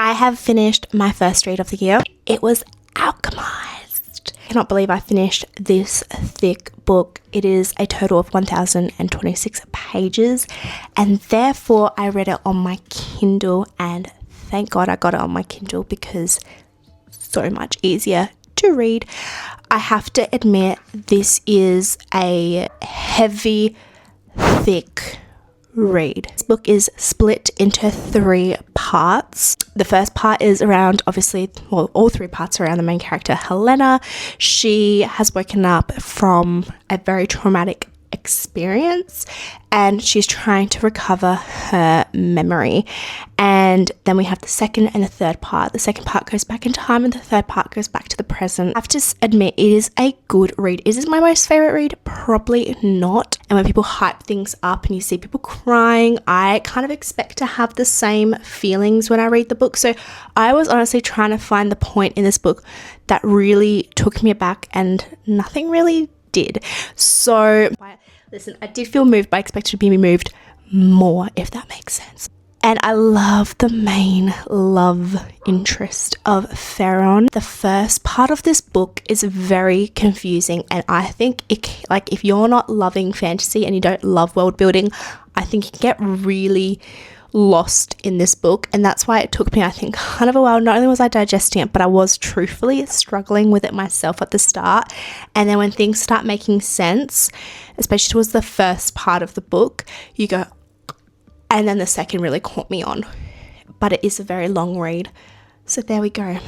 I have finished my first read of the year. It was Alchemized. I cannot believe I finished this thick book. It is a total of 1026 pages, and therefore I read it on my Kindle, and thank God I got it on my Kindle because so much easier to read. I have to admit, this is a heavy, thick read. This book is split into 3 parts. The first part is around, obviously, well, all 3 parts are around the main character, Helena. She has woken up from a very traumatic experience and she's trying to recover her memory. And then we have the second and the third part. The second part goes back in time and the third part goes back to the present. I have to admit, it is a good read. Is this my most favorite read? Probably not. And when people hype things up and you see people crying, I kind of expect to have the same feelings when I read the book. So I was honestly trying to find the point in this book that really took me aback, and nothing really did. So listen, I did feel moved, but I expected to be moved more, if that makes sense. And I love the main love interest of Feron. The first part of this book is very confusing, and I think if you're not loving fantasy and you don't love world building, I think you can get really lost in this book. And that's why it took me, I think, kind of a while. Not only was I digesting it, but I was truthfully struggling with it myself at the start. And then when things start making sense, especially towards the first part of the book, you go, and then the second really caught me on. But it is a very long read. So there we go.